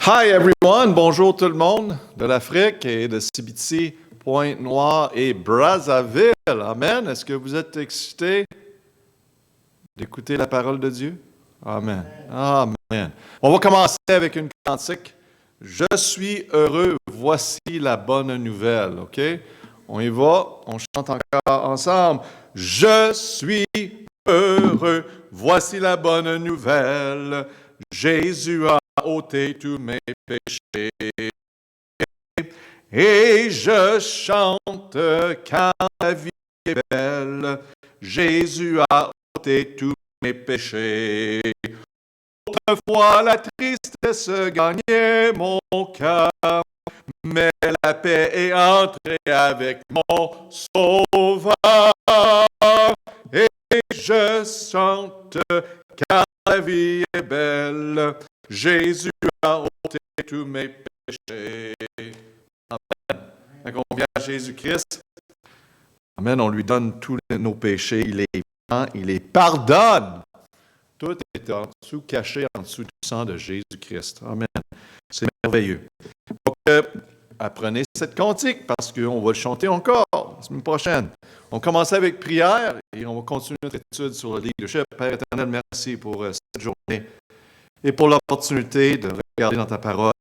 Hi everyone, bonjour tout le monde de l'Afrique et de Sibiti, Pointe-Noire et Brazzaville. Amen. Est-ce que vous êtes excités d'écouter la parole de Dieu? Amen. Amen. On va commencer avec une cantique. Je suis heureux, voici la bonne nouvelle. OK? On y va, on chante encore ensemble. Je suis heureux, voici la bonne nouvelle. Jésus a ôté tous mes péchés. Et je chante car la vie est belle. Jésus a ôté tous mes péchés. Autrefois la tristesse gagnait mon cœur, mais la paix est entrée avec mon Sauveur. Et je chante car la vie est belle. Jésus a ôté tous mes péchés. Amen. Quand on vient à Jésus-Christ, amen, on lui donne tous nos péchés. Il les prend, il les pardonne. Tout est en dessous, caché en dessous du sang de Jésus-Christ. Amen. C'est merveilleux. Donc, apprenez cette cantique parce qu'on va le chanter encore la semaine prochaine. On commence avec prière et on va continuer notre étude sur le leadership. Père éternel, merci pour cette journée et pour l'opportunité de regarder dans ta parole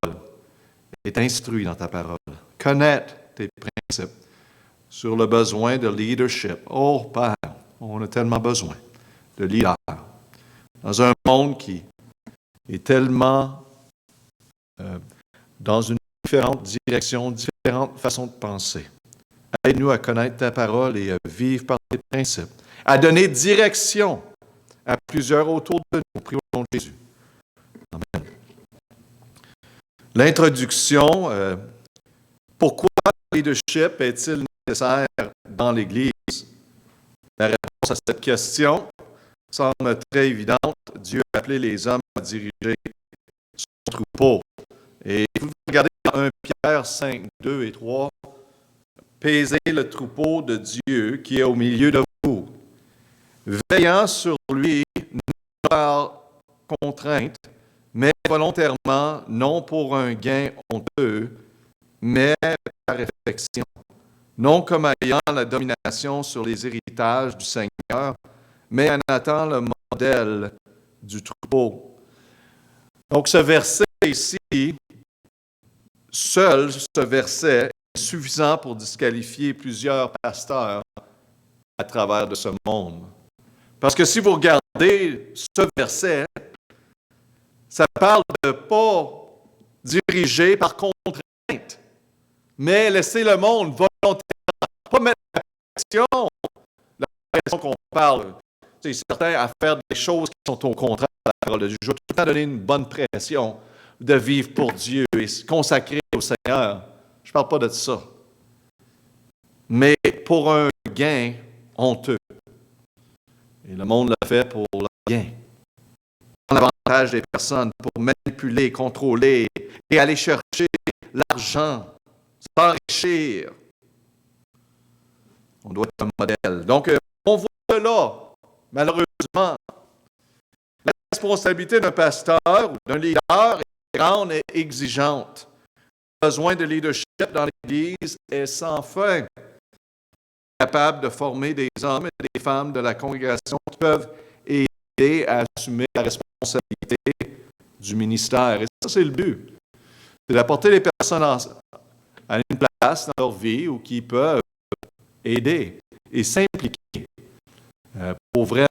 et t'instruire dans ta parole. Connaître tes principes sur le besoin de leadership. Oh, Père, on a tellement besoin de leaders. Dans un monde qui est tellement dans une différente direction, différentes façons de penser. Aide-nous à connaître ta parole et à vivre par tes principes. À donner direction à plusieurs autour de nous. Prions au nom de Jésus. Amen. L'introduction, pourquoi le leadership est-il nécessaire dans l'Église? La réponse à cette question semble très évidente. Dieu a appelé les hommes à diriger son troupeau. Et vous regardez dans 1 Pierre 5, 2 et 3, pesez le troupeau de Dieu qui est au milieu de vous, veillant sur lui, non par contrainte, mais volontairement, non pour un gain honteux, mais par réflexion, non comme ayant la domination sur les héritages du Seigneur, mais en attendant le modèle du troupeau. Donc, ce verset ici, seul ce verset est suffisant pour disqualifier plusieurs pasteurs à travers de ce monde. Parce que si vous regardez ce verset, ça parle de ne pas diriger par contrainte, mais laisser le monde volontairement, pas mettre la pression qu'on parle. C'est certain à faire des choses qui sont au contraire de la parole de Dieu. Je vais tout le temps donner une bonne pression de vivre pour Dieu et se consacrer au Seigneur. Je ne parle pas de ça. Mais pour un gain honteux. Et le monde l'a fait pour le gain. Prendre l'avantage des personnes pour manipuler, contrôler et aller chercher l'argent, s'enrichir. On doit être un modèle. Donc, on voit là, malheureusement, la responsabilité d'un pasteur ou d'un leader est grande et exigeante. Le besoin de leadership dans l'Église est sans fin. Capable de former des hommes et des femmes de la congrégation qui peuvent aider à assumer la responsabilité du ministère. Et ça, c'est le but. C'est d'apporter les personnes à une place dans leur vie où qui peuvent aider et s'impliquer pour vraiment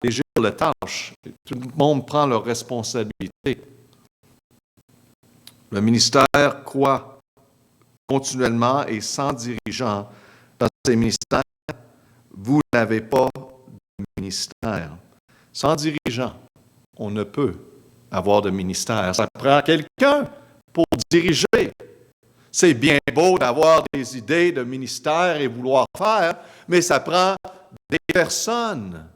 alléger la tâche. Tout le monde prend leur responsabilité. Le ministère croît continuellement et sans dirigeant dans ces ministères, vous n'avez pas de ministère. Sans dirigeant, on ne peut avoir de ministère. Ça prend quelqu'un pour diriger. C'est bien beau d'avoir des idées de ministère et vouloir faire, mais ça prend des personnes.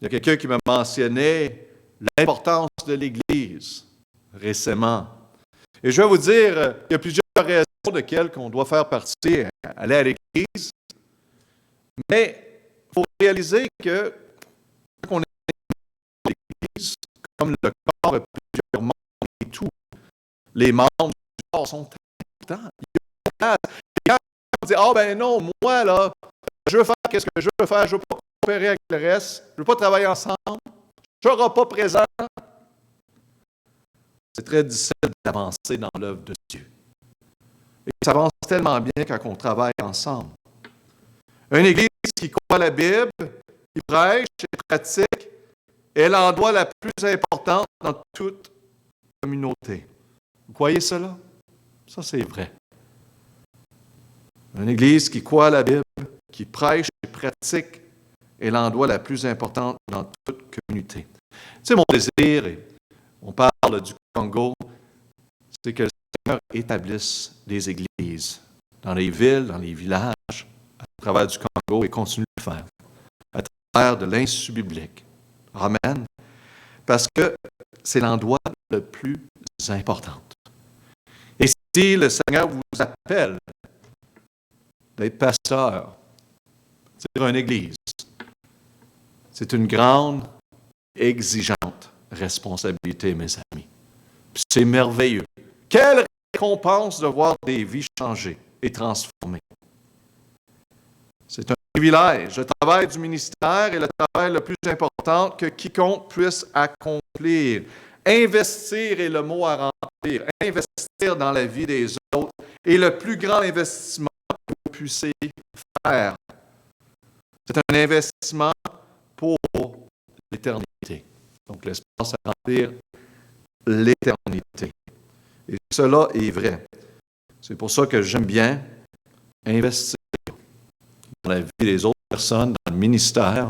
Il y a quelqu'un qui m'a mentionné l'importance de l'Église récemment. Et je vais vous dire, il y a plusieurs raisons de lesquelles on doit faire partie, aller à l'Église, mais il faut réaliser que quand on est à l'Église, comme le corps a plusieurs membres et les membres du corps sont importants. Et quand on dit, ah ben non, moi là, je veux faire qu'est-ce que je veux faire, je ne veux pas coopérer avec le reste, je ne veux pas travailler ensemble, je ne serai pas présent. C'est très difficile d'avancer dans l'œuvre de Dieu. Et ça avance tellement bien quand on travaille ensemble. Une Église qui croit à la Bible, qui prêche et pratique, est l'endroit la plus importante dans toute communauté. Vous croyez cela? Ça, c'est vrai. Une Église qui croit à la Bible, qui prêche et pratique, est l'endroit la plus importante dans toute communauté. Tu sais, mon désir, et on parle du Congo, c'est que le Seigneur établisse des églises dans les villes, dans les villages, à travers du Congo, et continue de le faire, à travers de l'Institut biblique. Amen. Parce que c'est l'endroit le plus important. Et si le Seigneur vous appelle d'être pasteur, c'est-à-dire une église, c'est une grande, exigeante responsabilité, mes amis. Puis c'est merveilleux. Quelle récompense de voir des vies changer et transformées. C'est un privilège. Le travail du ministère est le travail le plus important que quiconque puisse accomplir. Investir est le mot à remplir. Investir dans la vie des autres est le plus grand investissement que vous puissiez faire. C'est un investissement pour l'éternité. Donc, l'espace à remplir l'éternité. Et cela est vrai. C'est pour ça que j'aime bien investir dans la vie des autres personnes, dans le ministère,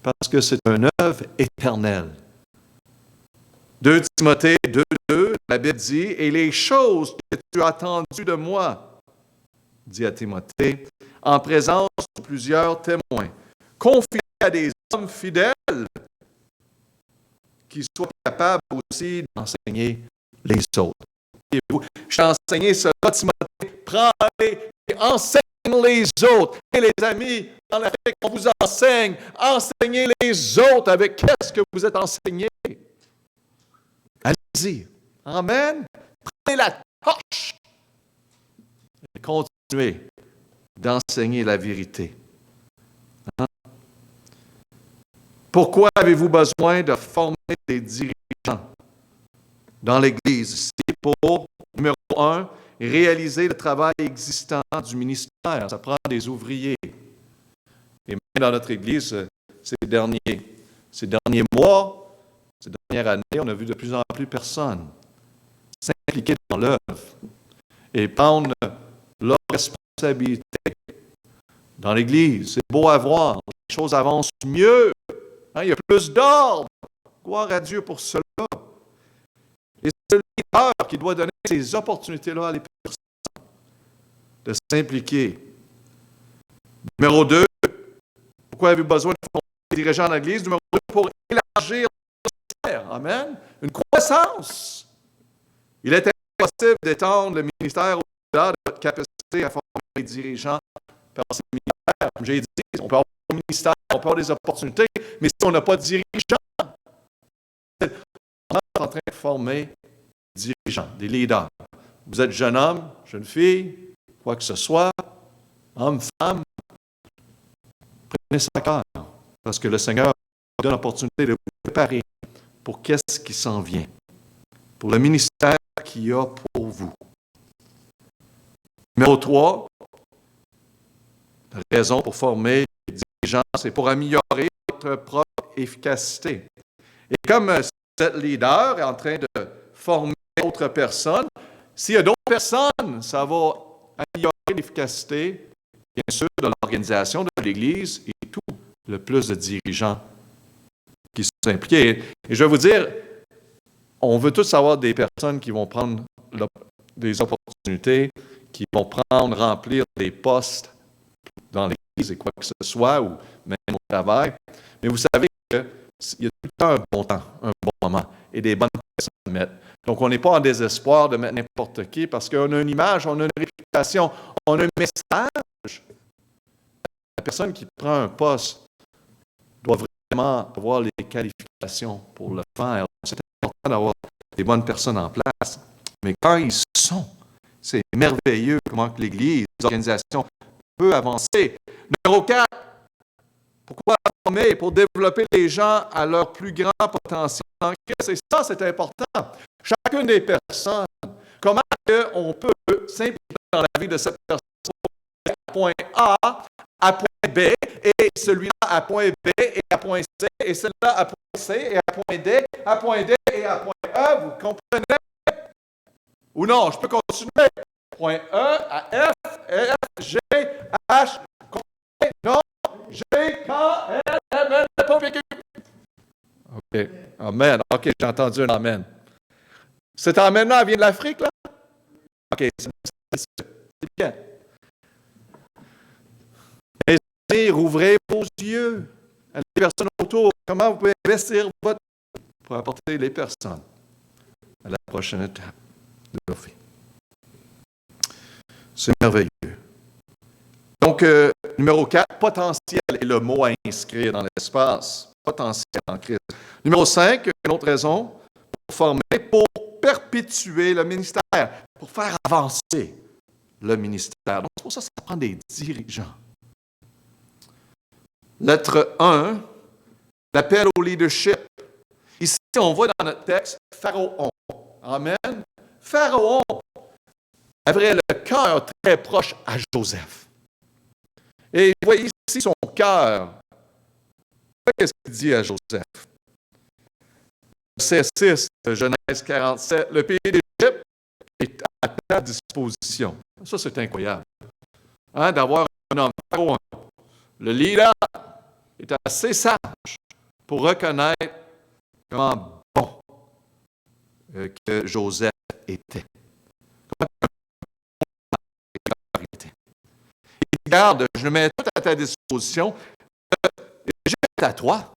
parce que c'est une œuvre éternelle. 2 Timothée 2:2, la Bible dit, « Et les choses que tu as entendues de moi, dit à Timothée, en présence de plusieurs témoins, confie à des hommes fidèles qui soient capables aussi d'enseigner les autres. » Je t'ai enseigné cela, Timothée, prends-les et enseigne les autres. Et les amis, dans l'Afrique, on vous enseigne. Enseignez les autres avec qu'est-ce que vous êtes enseignés. Allez-y. Amen. Prenez la torche et continuez d'enseigner la vérité. Hein? Pourquoi avez-vous besoin de former des dirigeants dans l'Église? C'est pour, numéro 1, réaliser le travail existant du ministère. Ça prend des ouvriers. Et même dans notre Église, ces derniers mois, ces dernières années, on a vu de plus en plus de personnes s'impliquer dans l'œuvre et prendre leur responsabilité dans l'Église. C'est beau à voir. Les choses avancent mieux. Hein, il y a plus d'ordre. Gloire à Dieu pour cela. Et c'est le leader qui doit donner ces opportunités-là à les personnes de s'impliquer. Numéro 2, pourquoi avez-vous besoin de former des dirigeants dans l'Église? Numéro 2, pour élargir le ministère. Amen. Une croissance. Il est impossible d'étendre le ministère au-delà de votre capacité à former des dirigeants par ces ministères. Comme j'ai dit, on peut avoir un ministère, on peut avoir des opportunités, mais si on n'a pas de dirigeants, on est en train de former des dirigeants, des leaders. Vous êtes jeune homme, jeune fille, quoi que ce soit, homme, femme, prenez ça à cœur, parce que le Seigneur vous donne l'opportunité de vous préparer pour qu'est-ce qui s'en vient, pour le ministère qu'il y a pour vous. Numéro 3, la raison pour former des dirigeants, c'est pour améliorer votre propre efficacité. Et comme cet leader est en train de former d'autres personnes, s'il y a d'autres personnes, ça va améliorer l'efficacité, bien sûr, de l'organisation de l'Église et tout, le plus de dirigeants qui sont impliqués. Et je vais vous dire, on veut tous avoir des personnes qui vont prendre des opportunités, qui vont remplir des postes dans l'Église et quoi que ce soit, ou même au travail. Mais vous savez qu'il y a tout le temps un bon temps, un bon moment, et des bonnes personnes à mettre. Donc, on n'est pas en désespoir de mettre n'importe qui, parce qu'on a une image, on a une réputation, on a un message. La personne qui prend un poste doit vraiment avoir les qualifications pour le faire. C'est important d'avoir des bonnes personnes en place. Mais quand ils sont, c'est merveilleux comment que l'Église, l'organisation peut avancer. Numéro 4, pourquoi former? Pour développer les gens à leur plus grand potentiel en Christ. Et ça, c'est important. Chacune des personnes, comment on peut s'impliquer dans la vie de cette personne à point A, à point B, et celui-là à point B et à point C, et celui-là à point C et à point D, à point D et à point E. Vous comprenez? Ou non, je peux continuer. Point E à F, F, G, H, non, G, K, L, M, N, P, Q. OK. Amen. OK, j'ai entendu un amen. Cet amen-là vient de l'Afrique, là? OK, c'est bien. Ouvrez vos yeux à les personnes autour. Comment vous pouvez investir votre pour apporter les personnes à la prochaine étape de leur vie. C'est merveilleux. Donc, numéro 4, potentiel est le mot à inscrire dans l'espace. Potentiel en Christ. Numéro 5, une autre raison, pour former, pour perpétuer le ministère, pour faire avancer le ministère. Donc, c'est pour ça que ça prend des dirigeants. Lettre 1, l'appel au leadership. Ici, on voit dans notre texte Pharaon. Amen. Pharaon avait le cœur très proche à Joseph. Et vous voyez ici son cœur. Qu'est-ce qu'il dit à Joseph? Verset 6 de Genèse 47, le pays d'Égypte est à ta disposition. Ça, c'est incroyable. D'avoir un homme, Pharaon, le leader, est assez sage pour reconnaître comment bon que Joseph était. Il garde, je le mets tout à ta disposition. L'Égypte à toi.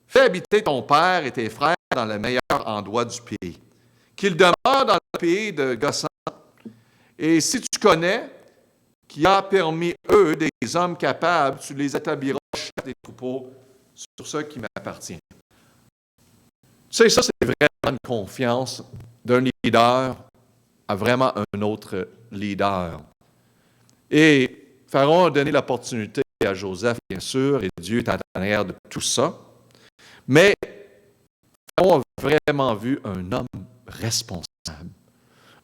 Fais habiter ton père et tes frères dans le meilleur endroit du pays. Qu'ils demeurent dans le pays de Gossan. Et si tu connais qui a permis eux des hommes capables, tu les établiras chefs des troupeaux sur ceux qui m'appartiennent. Tu sais, ça, c'est vraiment une confiance d'un leader à vraiment un autre leader. Et Pharaon a donné l'opportunité à Joseph, bien sûr, et Dieu est à l'arrière de tout ça. Mais Pharaon a vraiment vu un homme responsable.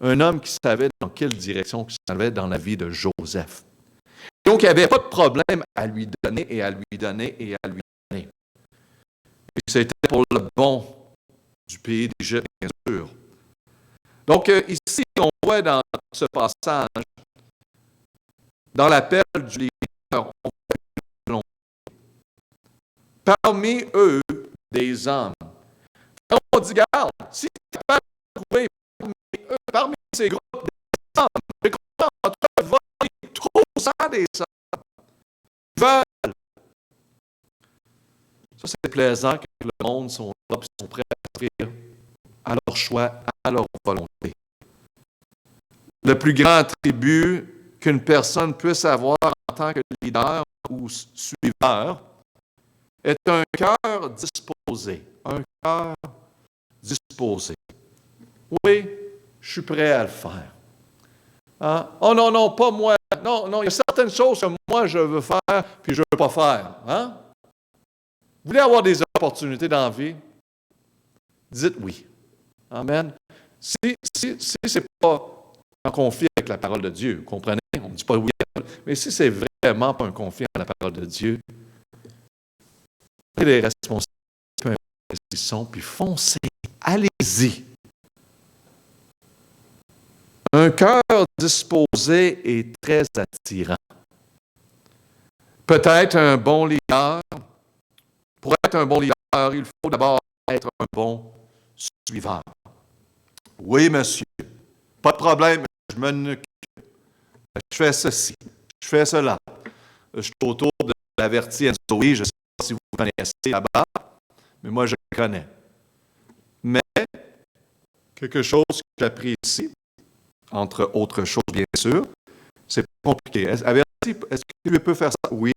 Un homme qui savait dans quelle direction il s'en allait dans la vie de Joseph. Donc, il n'y avait pas de problème à lui donner et à lui donner et à lui donner. Et c'était pour le bon du pays d'Égypte, bien sûr. Donc, ici, on voit dans ce passage, dans l'appel du leader, on voit parmi eux des hommes. On dit, regarde, si tu es capable de trouver parmi ces groupes des hommes, les groupes entre eux veulent trop des hommes. Ils veulent. Ça, c'est plaisant que le monde sont là et sont prêts à offrir à leur choix, à leur volonté. Le plus grand attribut qu'une personne puisse avoir en tant que leader ou suiveur est un cœur disposé. Un cœur disposé. Oui, je suis prêt à le faire. Oh non, non, pas moi. Non, non, il y a certaines choses que moi je veux faire, puis je ne veux pas faire. Vous voulez avoir des opportunités dans la vie? Dites oui. Amen. Si ce n'est pas en conflit avec la parole de Dieu, vous comprenez? On ne dit pas oui, mais si c'est vraiment pas un conflit avec la parole de Dieu, les responsables, peu importe ce qu'ils sont, puis foncez, allez-y. Un cœur disposé est très attirant. Peut-être un bon leader. Pour être un bon leader, il faut d'abord être un bon suiveur. Oui, monsieur. Pas de problème, je m'en occupe. Je fais ceci, je fais cela. Je suis autour de l'averti Enzoï, je ne sais pas si vous connaissez là-bas, mais moi je le connais. Mais, quelque chose que j'apprécie, entre autres choses bien sûr, c'est pas compliqué. Averti, est-ce qu'il peut faire ça? Oui.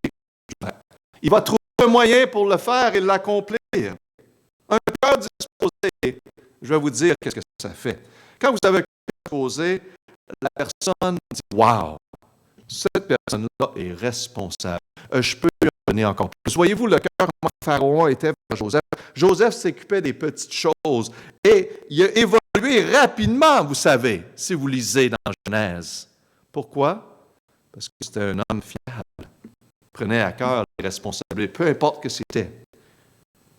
Il va trouver un moyen pour le faire et l'accomplir. Un cœur disposé. Je vais vous dire qu'est-ce que ça fait. Quand vous avez un cœur disposé, la personne dit « Wow, cette personne-là est responsable. Je peux lui en donner encore plus. » Voyez-vous le cœur comment Pharaon était vers Joseph. Joseph s'occupait des petites choses et il a évolué rapidement, vous savez, si vous lisez dans Genèse. Pourquoi? Parce que c'était un homme fiable. Il prenait à cœur les responsabilités, peu importe que c'était.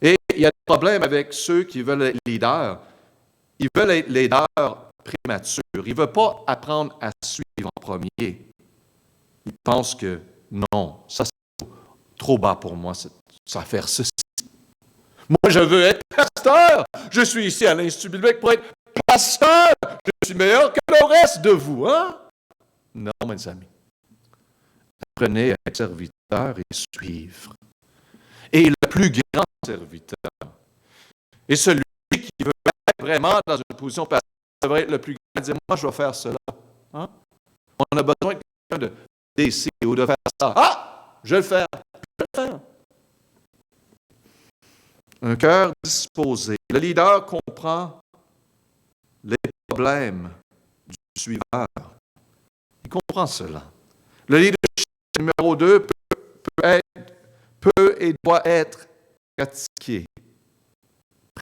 Et il y a des problèmes avec ceux qui veulent être leaders. Ils veulent être leaders prématurés. Ils ne veulent pas apprendre à suivre en premier. Ils pensent que non, ça c'est trop bas pour moi, ça va faire ceci. Moi, je veux être pasteur. Je suis ici à l'Institut biblique pour être pasteur. Je suis meilleur que le reste de vous, hein? Non, mes amis. Apprenez à être serviteur et suivre. Et le plus grand serviteur, et celui qui veut être vraiment dans une position passive, devrait être le plus grand, dire, moi, je vais faire cela. Hein? On a besoin de quelqu'un de décider ou de faire ça. Ah! Je vais le faire. Je vais le faire. Un cœur disposé. Le leader comprend les problèmes du suiveur. Il comprend cela. Le leadership numéro 2 peut et doit être pratiqué.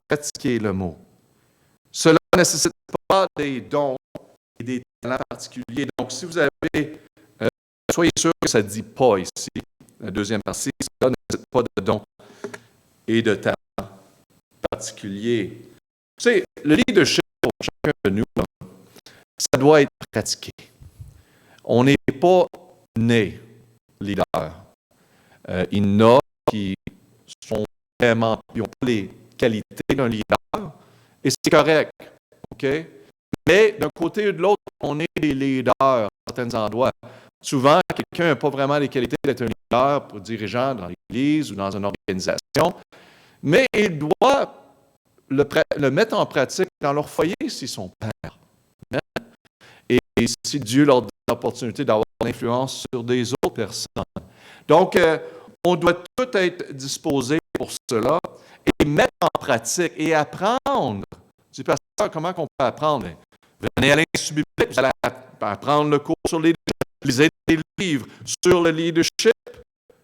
Pratiquer le mot. Cela ne nécessite pas des dons et des talents particuliers. Donc, si vous avez, soyez sûr que ça ne dit pas ici, la deuxième partie, cela ne nécessite pas de dons et de talents particuliers. Vous savez, le leadership pour chacun de nous, là, ça doit être pratiqué. On n'est pas né leader. Il y en a qui sont vraiment, ils n'ont pas les qualités d'un leader, et c'est correct, OK? Mais d'un côté ou de l'autre, on est des leaders à certains endroits. Souvent, quelqu'un n'a pas vraiment les qualités d'être un leader pour dirigeant dans l'Église ou dans une organisation, mais il doit le mettre en pratique dans leur foyer s'ils sont pères. Et si Dieu leur donne l'opportunité d'avoir l'influence sur des autres personnes. Donc, on doit tout être disposé pour cela et mettre en pratique et apprendre. Je dis, pasteur, comment on peut apprendre? Venez à l'Institut biblique, vous allez apprendre le cours sur les lisez des livres sur le leadership.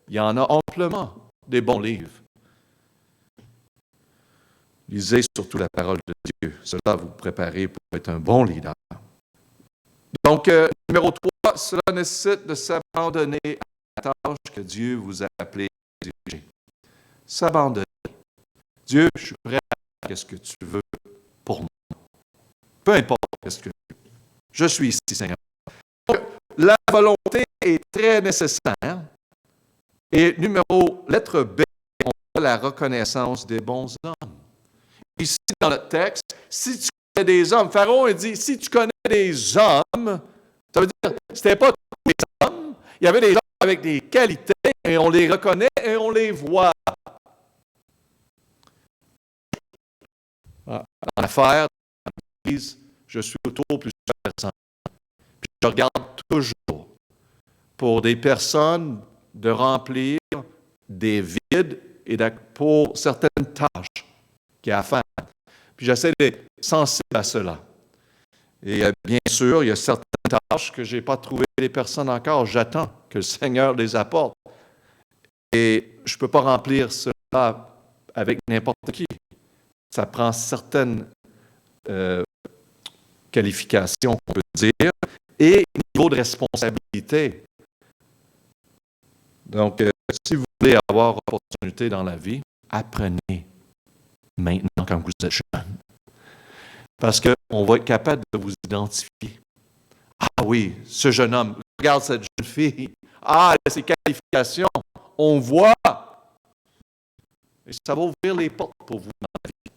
Il y en a amplement, des bons livres. Lisez surtout la parole de Dieu. Cela va vous préparer pour être un bon leader. Donc, numéro 3, cela nécessite de s'abandonner à la tâche que Dieu vous a appelé à diriger. S'abandonner. Dieu, je suis prêt à ce que tu veux pour moi. Peu importe ce que tu veux. Je suis ici, Seigneur. Donc, la volonté est très nécessaire. Et lettre B, on a la reconnaissance des bons hommes. Ici, dans le texte, si tu connais des hommes, Pharaon a dit, si tu connais des hommes, ça veut dire, c'était pas tous les hommes, il y avait des gens avec des qualités, et on les reconnaît et on les voit. En affaires, dans l'Église, je suis autour de plusieurs personnes. Puis je regarde toujours pour des personnes de remplir des vides et pour certaines tâches qu'il y a à faire. Puis j'essaie d'être sensible à cela. Et bien sûr, il y a certaines tâches que je n'ai pas trouvé les personnes encore. J'attends que le Seigneur les apporte. Et je ne peux pas remplir cela avec n'importe qui. Ça prend certaines qualifications, on peut dire, et niveau de responsabilité. Donc, si vous voulez avoir opportunité dans la vie, apprenez maintenant quand vous êtes jeune. Parce qu'on va être capable de vous identifier. Ah oui, ce jeune homme, regarde cette jeune fille. Ah, ses qualifications, on voit. Et ça va ouvrir les portes pour vous dans la vie.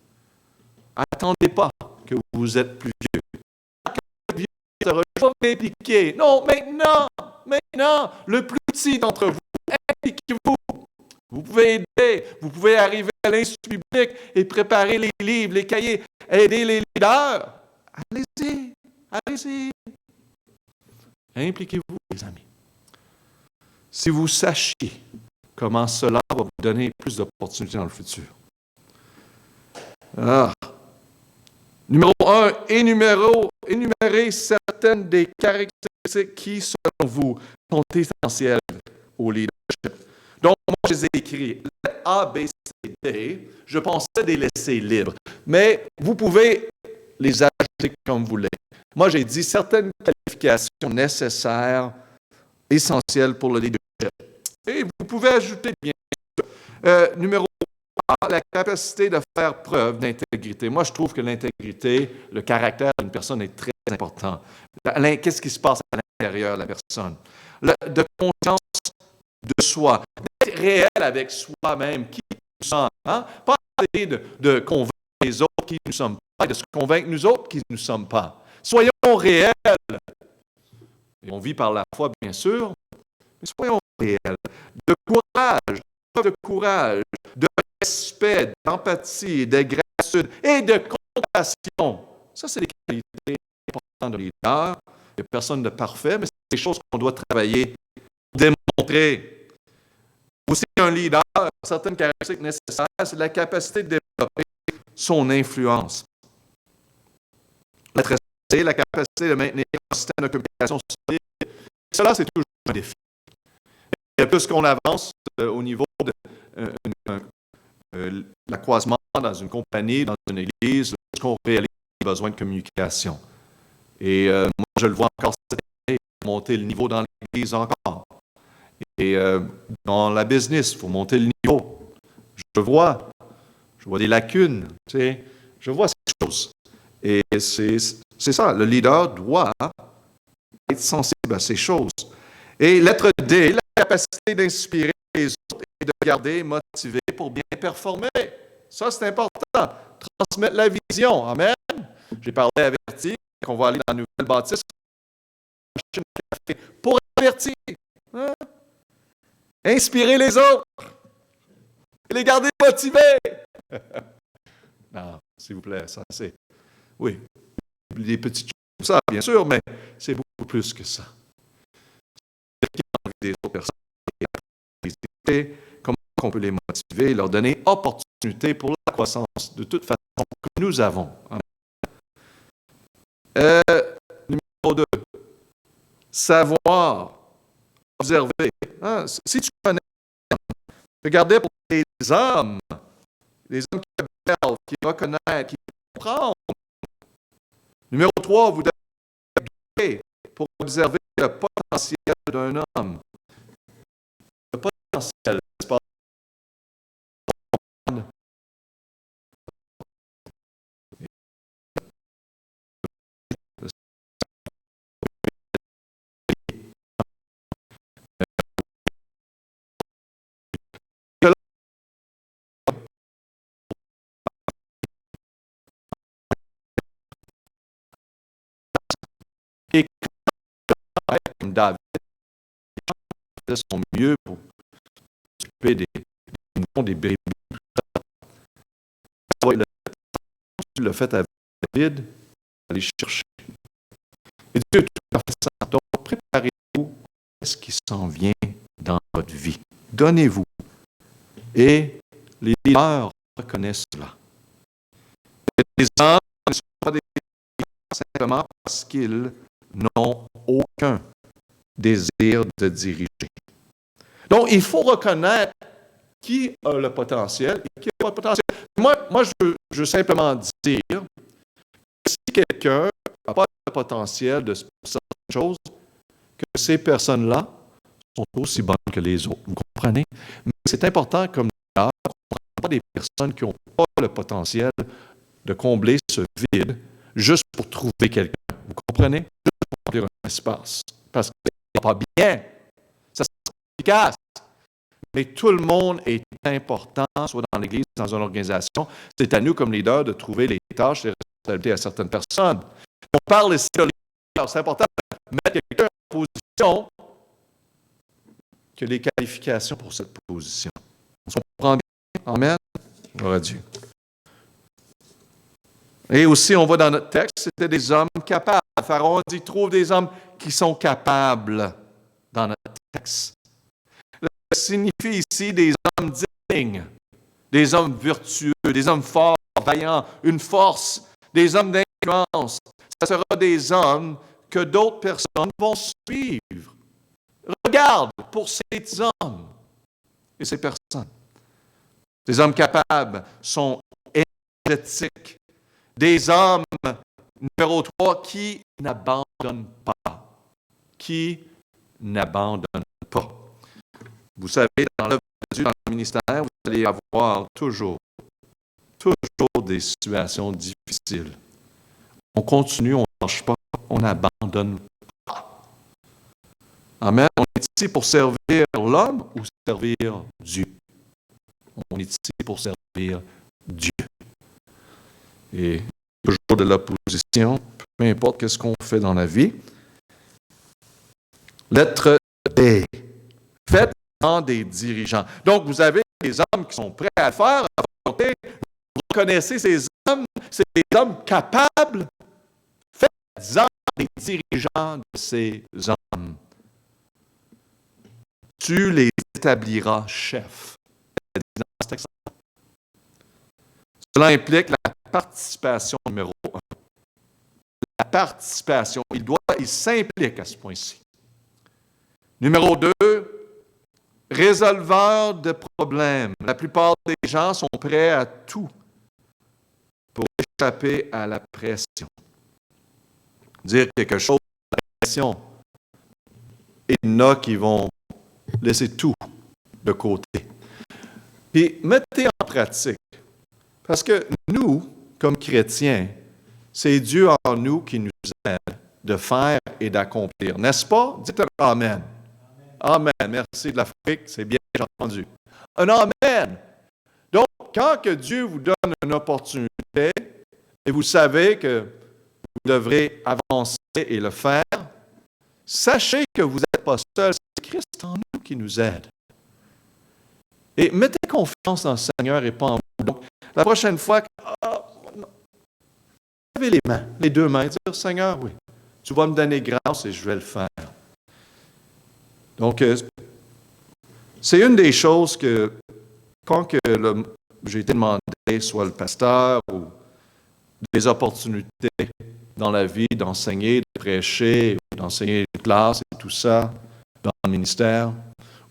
Attendez pas que vous êtes plus vieux. Quand vous êtes vieux, je vais m'impliquer. Non, maintenant, le plus petit d'entre vous, impliquez-vous. Vous pouvez aider, vous pouvez arriver à l'Institut biblique et préparer les livres, les cahiers, aider les leaders. Allez-y. Impliquez-vous, les amis. Si vous sachiez comment cela va vous donner plus d'opportunités dans le futur. Numéro 1, énumérez certaines des caractéristiques qui, selon vous, sont essentielles au leadership. Donc, moi, je les ai écrits. A, B, C, D. Je pensais les laisser libres. Mais vous pouvez les ajouter comme vous voulez. Moi, j'ai dit certaines qualifications nécessaires, essentielles pour le leadership. Et vous pouvez ajouter, bien sûr, numéro 1, la capacité de faire preuve d'intégrité. Moi, je trouve que l'intégrité, le caractère d'une personne est très important. Qu'est-ce qui se passe à l'intérieur de la personne? De conscience de soi, d'être réel avec soi-même, qui nous sommes. Hein? Pas essayer de convaincre les autres qui nous sommes pas, et de se convaincre nous autres qui ne nous sommes pas. Soyons réels. Et on vit par la foi, bien sûr, mais soyons réels. De courage, de respect, d'empathie, de gratitude et de compassion. Ça, c'est des qualités importantes de leader. Il n'y a personne de parfait, mais c'est des choses qu'on doit travailler, démontrer. Aussi, un leader, certaines caractéristiques nécessaires, c'est la capacité de développer son influence. La capacité de maintenir un système de communication solide. Cela, c'est toujours un défi. Et plus qu'on avance au niveau de l'accroissement dans une compagnie, dans une église, plus qu'on réalise les besoins de communication. Et moi, je le vois encore cette année, monter le niveau dans l'église encore. Et dans la business, il faut monter le niveau. Je vois des lacunes, tu sais, je vois ces choses. Et c'est ça, le leader doit être sensible à ces choses. Et lettre D, la capacité d'inspirer les autres et de garder motivés pour bien performer. Ça, c'est important. Transmettre la vision. Amen. J'ai parlé averti qu'on va aller dans la nouvelle bâtisse pour avertir. Hein? Inspirer les autres et les garder motivés. Non, s'il vous plaît, ça c'est... Oui, des petites choses comme ça, bien sûr, mais c'est beaucoup plus que ça. Des autres personnes, comment on peut les motiver, leur donner opportunité pour la croissance de toute façon que nous avons. Numéro 2, savoir, observer. Hein? Si tu connais, regardez pour les hommes qui observent, qui reconnaissent, qui comprennent. Numéro 3, vous devez pour observer le potentiel d'un homme. Le potentiel, n'est-ce pas? Et comme David faisait son mieux pour s'occuper des brebis. Tu l'as fait avec David, aller chercher. Et Dieu tout à fait ça. Donc, préparez-vous à ce qui s'en vient dans votre vie. Donnez-vous. Et les leaders reconnaissent cela. Les hommes ne sont pas des leaders simplement parce qu'ils n'ont aucun désir de diriger. Donc, il faut reconnaître qui a le potentiel et qui n'a pas le potentiel. Moi je veux simplement dire que si quelqu'un n'a pas le potentiel de certaines choses, que ces personnes-là sont aussi bonnes que les autres. Vous comprenez? Mais c'est important, comme leader, qu'on ne prenne pas des personnes qui n'ont pas le potentiel de combler ce vide juste pour trouver quelqu'un. Vous comprenez? Juste pour remplir un espace. Parce que ce n'est pas bien. Ça sera efficace. Mais tout le monde est important, soit dans l'Église, dans une organisation. C'est à nous, comme leaders, de trouver les tâches, les responsabilités à certaines personnes. On parle ici de leader. C'est important de mettre quelqu'un en position qui a les qualifications pour cette position. On comprend bien? Amen? Gloire à Dieu. Et aussi, on voit dans notre texte, c'était des hommes capables. Pharaon dit, trouve des hommes qui sont capables dans notre texte. Ça signifie ici des hommes dignes, des hommes vertueux, des hommes forts, vaillants, une force des hommes d'influence. Ça sera des hommes que d'autres personnes vont suivre. Regarde pour ces hommes et ces personnes. Des hommes capables sont énergétiques. Des hommes, numéro 3, qui n'abandonnent pas. Qui n'abandonnent pas. Vous savez, dans l'œuvre de Dieu, dans le ministère, vous allez avoir toujours des situations difficiles. On continue, on ne lâche pas, on n'abandonne pas. Amen. On est ici pour servir l'homme ou servir Dieu? On est ici pour servir Dieu. Et toujours de l'opposition, peu importe ce qu'on fait dans la vie. Lettre D. Faites des dirigeants. Donc, vous avez des hommes qui sont prêts à le faire, à volonté. Vous reconnaissez ces hommes, c'est des hommes capables. Faites-en des dirigeants de ces hommes. Tu les établiras chefs. Cela implique la participation numéro 1. La participation, il s'implique à ce point-ci. Numéro 2, résolveur de problèmes. La plupart des gens sont prêts à tout pour échapper à la pression. Dire quelque chose, la pression, et il y en a qui vont laisser tout de côté. Puis, mettez en pratique. Parce que nous, comme chrétiens, c'est Dieu en nous qui nous aide de faire et d'accomplir. N'est-ce pas? Dites Amen. Amen. Merci de l'Afrique, c'est bien entendu. Un Amen. Donc, quand que Dieu vous donne une opportunité et vous savez que vous devrez avancer et le faire, sachez que vous n'êtes pas seul, c'est Christ en nous qui nous aide. Et mettez confiance dans le Seigneur et pas en vous. Donc, la prochaine fois, levez les mains, les deux mains, et dire Seigneur, oui, tu vas me donner grâce et je vais le faire. Donc, c'est une des choses que, quand que j'ai été demandé, soit le pasteur ou des opportunités dans la vie d'enseigner, de prêcher, d'enseigner des classes et tout ça dans le ministère,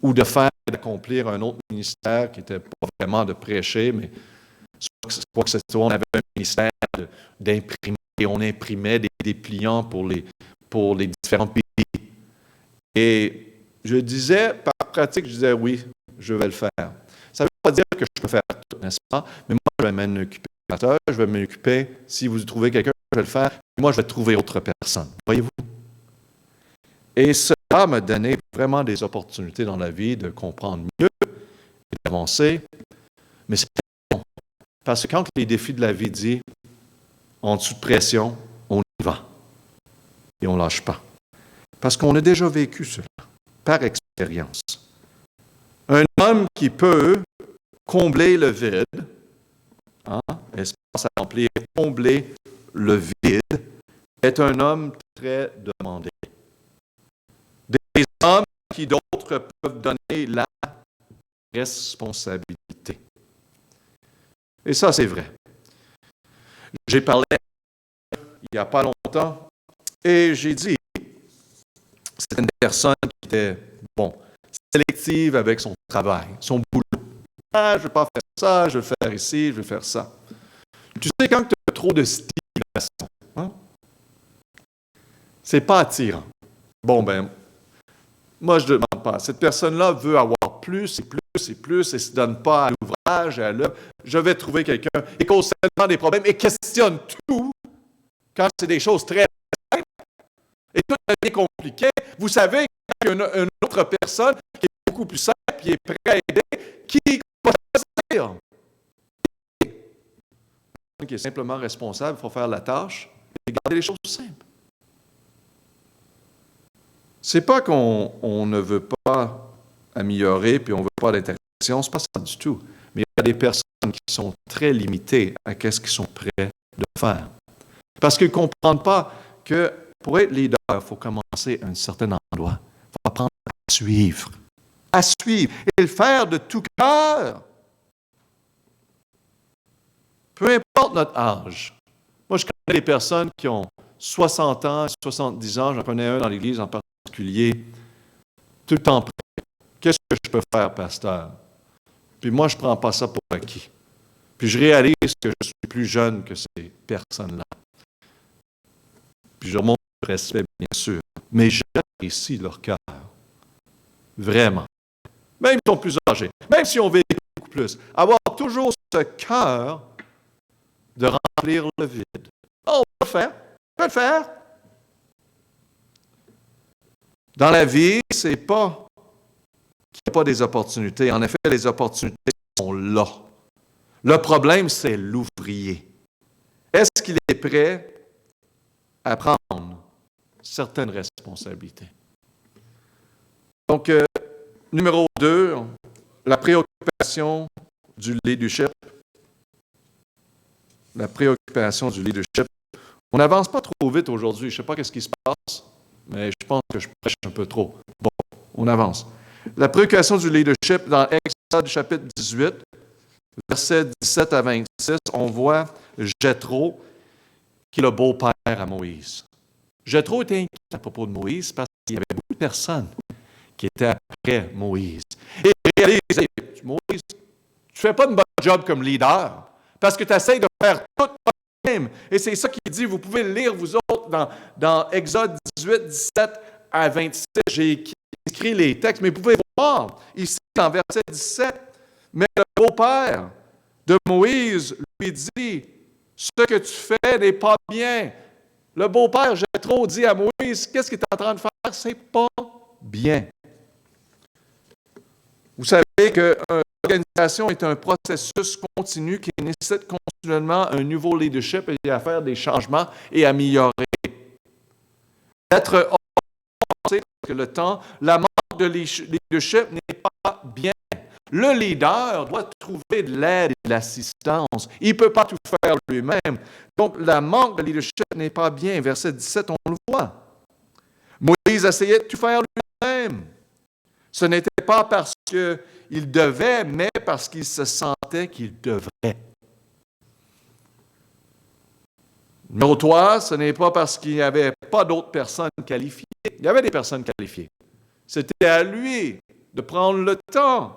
ou de faire et d'accomplir un autre ministère qui n'était pas vraiment de prêcher, mais quoi que ce soit, on avait un ministère d'imprimer, et on imprimait des dépliants pour les différents pays. Et je disais, par pratique, je disais oui, je vais le faire. Ça ne veut pas dire que je peux faire tout, n'est-ce pas? Mais moi, je vais m'en occuper. Je vais m'occuper, si vous trouvez quelqu'un, je vais le faire. Moi, je vais trouver autre personne. Voyez-vous? Et cela m'a donné vraiment des opportunités dans la vie de comprendre mieux et d'avancer. Mais c'est bon. Parce que quand les défis de la vie disent, en dessous de pression, on y va. Et on ne lâche pas. Parce qu'on a déjà vécu cela, par expérience. Un homme qui peut combler le vide, espace à remplir, combler le vide, est un homme très demandé. Des hommes qui d'autres peuvent donner la responsabilité. Et ça, c'est vrai. J'ai parlé il n'y a pas longtemps et j'ai dit, c'était une personne qui était, sélective avec son travail, son boulot. Je ne vais pas faire ça, je vais le faire ici, je vais faire ça. Tu sais, quand tu as trop de stimulation, c'est pas attirant. Moi, je ne demande pas. Cette personne-là veut avoir plus et plus et plus et ne se donne pas à l'ouvrage et à l'œuvre. Je vais trouver quelqu'un et cause tellement des problèmes et questionne tout quand c'est des choses très simples et tout est compliqué. Vous savez qu'il y a une autre personne qui est beaucoup plus simple, qui est prêt à aider, qui va choisir. Qui est simplement responsable, il faut faire la tâche et garder les choses simples. C'est pas qu'on ne veut pas améliorer puis on ne veut pas d'interaction, c'est pas ça du tout. Mais il y a des personnes qui sont très limitées à ce qu'ils sont prêts de faire. Parce qu'ils ne comprennent pas que pour être leader, il faut commencer à un certain endroit. Il faut apprendre à suivre. À suivre et le faire de tout cœur. Peu importe notre âge. Moi, je connais des personnes qui ont 60 ans, 70 ans. J'en connais un dans l'Église en particulier, tout le temps prêt. Qu'est-ce que je peux faire, pasteur? Puis moi, je ne prends pas ça pour acquis. Puis je réalise que je suis plus jeune que ces personnes-là. Puis je leur montre le respect, bien sûr. Mais j'apprécie leur cœur. Vraiment. Même s'ils sont plus âgés, même si on vécu beaucoup plus. Avoir toujours ce cœur de remplir le vide. Oh, on peut le faire. On peut le faire. Dans la vie, c'est pas qu'il n'y a pas des opportunités. En effet, les opportunités sont là. Le problème, c'est l'ouvrier. Est-ce qu'il est prêt à prendre certaines responsabilités? Donc, numéro 2, la préoccupation du leadership. La préoccupation du leadership. On n'avance pas trop vite aujourd'hui. Je ne sais pas ce qui se passe, mais je pense que je prêche un peu trop. Bon, on avance. La préoccupation du leadership dans Exode chapitre 18, versets 17 à 26, on voit Jéthro, qui est le beau-père à Moïse. Jéthro était inquiet à propos de Moïse parce qu'il y avait beaucoup de personnes qui étaient après Moïse. Et il réalise, Moïse, tu ne fais pas une bonne job comme leader parce que tu essaies de faire tout toi-même. Et c'est ça qu'il dit, vous pouvez le lire, vous autres, dans Exode 18, 17 à 26. J'ai écrit les textes, mais vous pouvez voir ici dans verset 17, mais le beau-père de Moïse lui dit, ce que tu fais n'est pas bien. Le beau-père Jéthro dit à Moïse, qu'est-ce qu'il est en train de faire? C'est pas bien. Vous savez que l'organisation est un processus continu qui nécessite continuellement un nouveau leadership et à faire des changements et améliorer. D'être organisé que le temps, la manque de leadership n'est pas bien. Le leader doit trouver de l'aide et de l'assistance. Il ne peut pas tout faire lui-même. Donc, la manque de leadership n'est pas bien. Verset 17, on le voit. Moïse essayait de tout faire lui-même. Ce n'était pas parce qu'il devait, mais parce qu'il se sentait qu'il devrait. Numéro 3, ce n'est pas parce qu'il n'y avait pas d'autres personnes qualifiées. Il y avait des personnes qualifiées. C'était à lui de prendre le temps.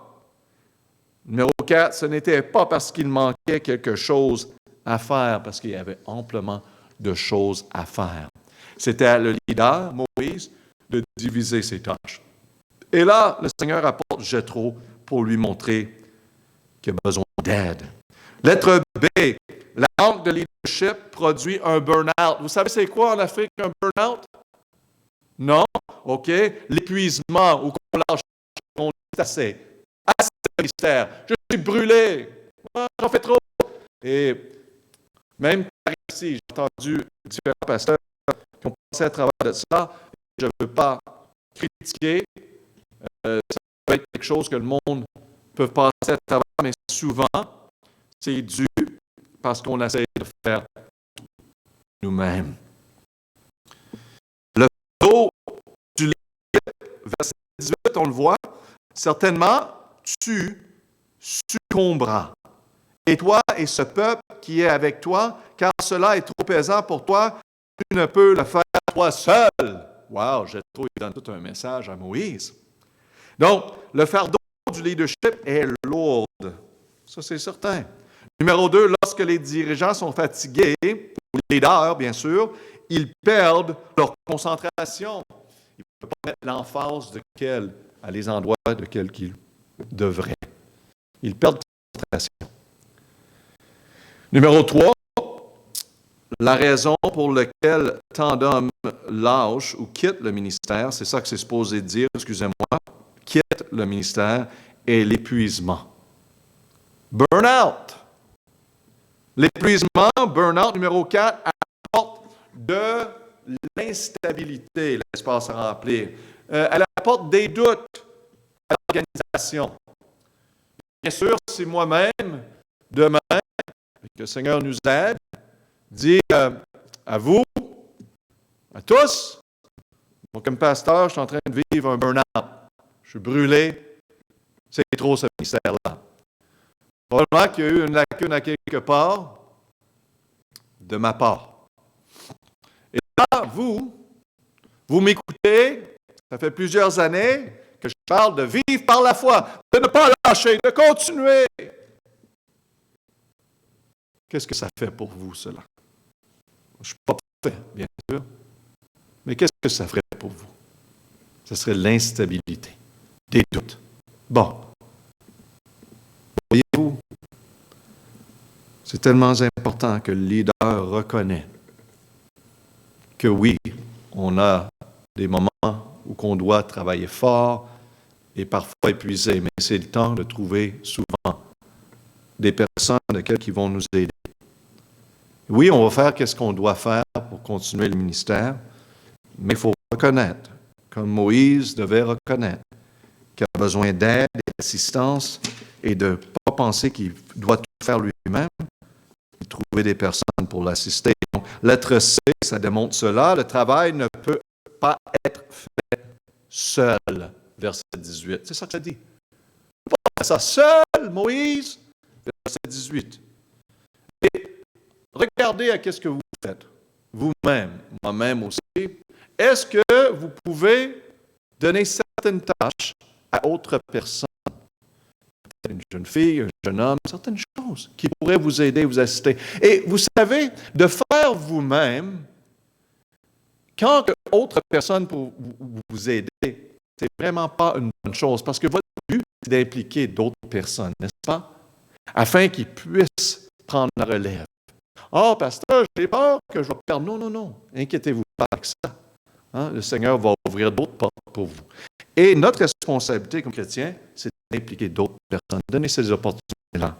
Numéro 4, ce n'était pas parce qu'il manquait quelque chose à faire, parce qu'il y avait amplement de choses à faire. C'était à le leader, Moïse, de diviser ses tâches. Et là, le Seigneur apporte Jéthro pour lui montrer qu'il a besoin d'aide. Lettre B, la manque de leadership produit un burn-out. Vous savez c'est quoi en Afrique un burn-out? Non? OK. L'épuisement ou qu'on lâche, on est assez. Assez de mystère. Je suis brûlé. J'en fais trop. Et même par ici, j'ai entendu différents pasteurs qui ont passé à travers de ça. Je ne veux pas critiquer. Ça peut être quelque chose que le monde peut passer à travers, mais souvent, c'est dû parce qu'on essaie de faire nous-mêmes. Le dos du livre, verset 18, on le voit, certainement, tu succomberas. Et toi et ce peuple qui est avec toi, car cela est trop pesant pour toi, tu ne peux le faire toi seul. Wow, Jéthro donne tout un message à Moïse. Donc, le fardeau du leadership est lourd. Ça, c'est certain. Numéro 2, lorsque les dirigeants sont fatigués, ou les leaders, bien sûr, ils perdent leur concentration. Ils ne peuvent pas mettre l'emphase à les endroits de quels qu'ils devraient. Ils perdent concentration. Numéro 3, la raison pour laquelle tant d'hommes lâchent ou quittent le ministère, c'est ça que c'est supposé dire, excusez-moi, quittent le ministère, est l'épuisement. Burn-out. L'épuisement, burn-out, numéro 4, apporte de l'instabilité, l'espace à remplir. Elle apporte des doutes à l'organisation. Bien sûr, si moi-même, demain, que le Seigneur nous aide, dit à vous, à tous, moi comme pasteur, je suis en train de vivre un burn-out. Je suis brûlé. C'est trop ce ministère-là. Probablement qu'il y a eu une lacune à quelque part. de ma part. Et là, vous m'écoutez, ça fait plusieurs années que je parle de vivre par la foi, de ne pas lâcher, de continuer. Qu'est-ce que ça fait pour vous, cela? Je ne suis pas parfait, bien sûr, mais qu'est-ce que ça ferait pour vous? Ce serait l'instabilité, des doutes. Bon, voyez-vous, c'est tellement important que le leader reconnaît que oui, on a des moments où on doit travailler fort et parfois épuisé, mais c'est le temps de trouver souvent des personnes qui vont nous aider. Oui, on va faire ce qu'on doit faire pour continuer le ministère, mais il faut reconnaître, comme Moïse devait reconnaître, qu'il a besoin d'aide et d'assistance et de ne pas penser qu'il doit tout faire lui-même, et trouver des personnes pour l'assister. Donc, lettre C, ça démontre cela. Le travail ne peut pas être fait seul. Verset 18. C'est ça que ça dit. Il ne peut pas faire ça seul, Moïse. Verset 18. Et regardez à ce que vous faites. Vous-même, moi-même aussi. Est-ce que vous pouvez donner certaines tâches à autre personne? Une jeune fille, un jeune homme, certaines choses qui pourraient vous aider, vous assister. Et vous savez, de faire vous-même, quand autre personne pour vous aider, c'est vraiment pas une bonne chose, parce que votre but, c'est d'impliquer d'autres personnes, n'est-ce pas? Afin qu'ils puissent prendre la relève. Oh, pasteur, j'ai peur que je vais perdre. Non, non, non. Inquiétez-vous pas avec ça. Hein? Le Seigneur va ouvrir d'autres portes pour vous. Et notre responsabilité comme chrétiens, c'est d'impliquer d'autres personnes, donner ces opportunités-là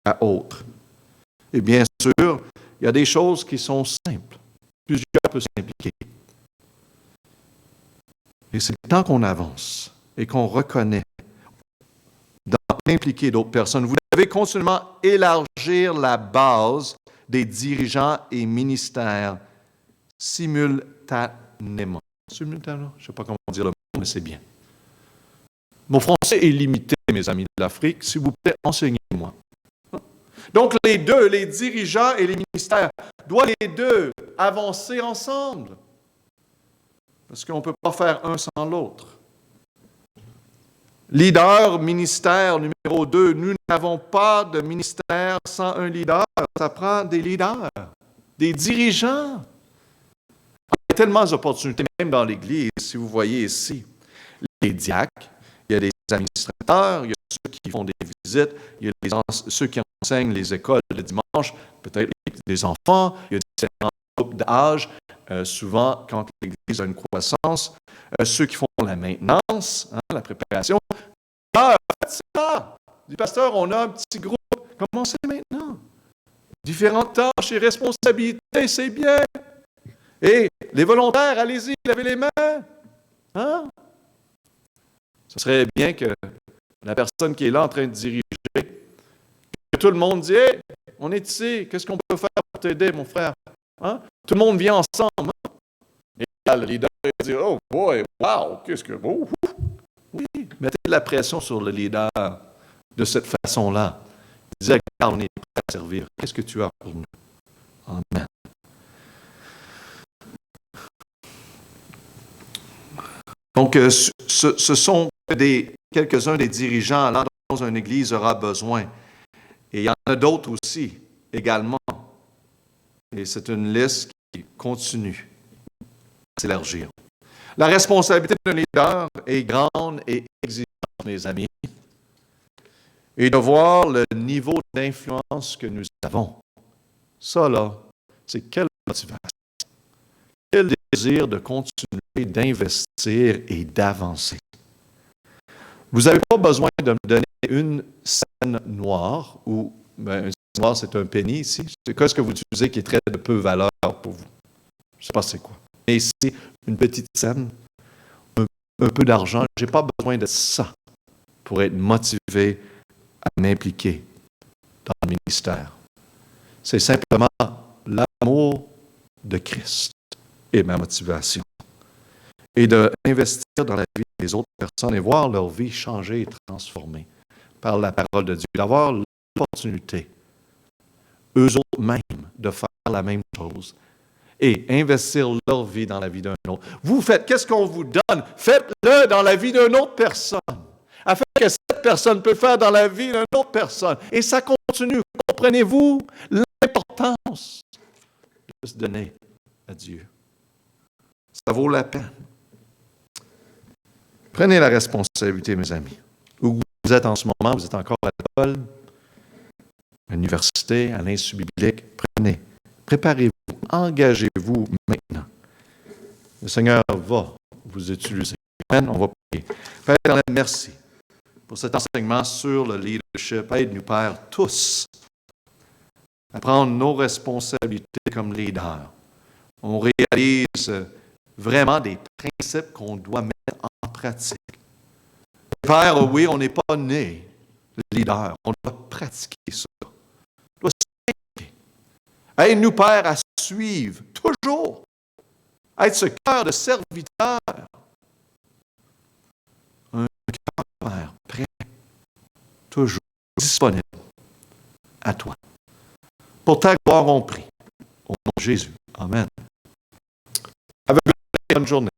à autres. Et bien sûr, il y a des choses qui sont simples. Plusieurs peuvent s'impliquer. Et c'est le temps qu'on avance et qu'on reconnaît d'impliquer d'autres personnes. Vous devez continuellement élargir la base des dirigeants et ministères simultanément. Simultanément, je ne sais pas comment dire le mot, mais c'est bien. Mon français est limité, mes amis de l'Afrique. S'il vous plaît, enseignez-moi. Donc, les deux, les dirigeants et les ministères, doivent les deux avancer ensemble. Parce qu'on ne peut pas faire un sans l'autre. Leader, ministère numéro 2, nous n'avons pas de ministère sans un leader. Ça prend des leaders, des dirigeants. Il y a tellement d'opportunités, même dans l'Église, si vous voyez ici. Les diacres, il y a des administrateurs, il y a ceux qui font des visites, il y a ceux qui enseignent les écoles le dimanche, peut-être les enfants, il y a différents groupes d'âge, souvent quand l'Église a une croissance, ceux qui font la maintenance, la préparation. Ah, faites ça! Du pasteur, on a un petit groupe. Commencez maintenant. Différentes tâches et responsabilités, c'est bien. Et les volontaires, allez-y, lavez les mains. Hein? Ce serait bien que la personne qui est là en train de diriger, que tout le monde dise, hey, on est ici, qu'est-ce qu'on peut faire pour t'aider, mon frère? Hein? Tout le monde vient ensemble. Hein? Et là, le leader dit, oh boy, wow, qu'est-ce que... Oh, oui, mettez de la pression sur le leader de cette façon-là. Disait, regarde, on est prêt à servir. Qu'est-ce que tu as pour nous? Amen. Donc, ce sont quelques-uns des dirigeants là dont une église aura besoin. Et il y en a d'autres aussi, également. Et c'est une liste qui continue à s'élargir. La responsabilité d'un leader est grande et exigeante, mes amis. Et de voir le niveau d'influence que nous avons. Ça, là, c'est quelle motivation, quel désir de continuer d'investir et d'avancer. Vous n'avez pas besoin de me donner une scène noire, ou une scène noire, c'est un penny ici. C'est quoi ce que vous utilisez qui est très de peu valeur pour vous? Je ne sais pas c'est quoi. Mais ici, une petite scène, un peu d'argent, je n'ai pas besoin de ça pour être motivé à m'impliquer dans le ministère. C'est simplement l'amour de Christ et ma motivation. Et d'investir dans la vie des autres personnes et voir leur vie changer et transformer par la parole de Dieu. D'avoir l'opportunité eux autres mêmes de faire la même chose et investir leur vie dans la vie d'un autre. Vous faites, qu'est-ce qu'on vous donne? Faites-le dans la vie d'une autre personne, afin que cette personne peut faire dans la vie d'une autre personne. Et ça continue. Comprenez-vous l'importance de se donner à Dieu? Ça vaut la peine. Prenez la responsabilité, mes amis. Où vous êtes en ce moment, vous êtes encore à l'école, à l'université, à l'Institut biblique. Préparez-vous, engagez-vous maintenant. Le Seigneur va vous utiliser. Amen, on va prier. Père éternel, merci pour cet enseignement sur le leadership. Aide-nous, Père, tous à prendre nos responsabilités comme leaders. On réalise vraiment des principes qu'on doit mettre en pratique. Père, oui, on n'est pas né leader. On doit pratiquer ça. On doit s'impliquer. Aide-nous, Père, à suivre toujours. À être ce cœur de serviteur. Un cœur, Père, prêt, toujours disponible à toi. Pour ta gloire, on prie. Au nom de Jésus. Amen. Bonne journée.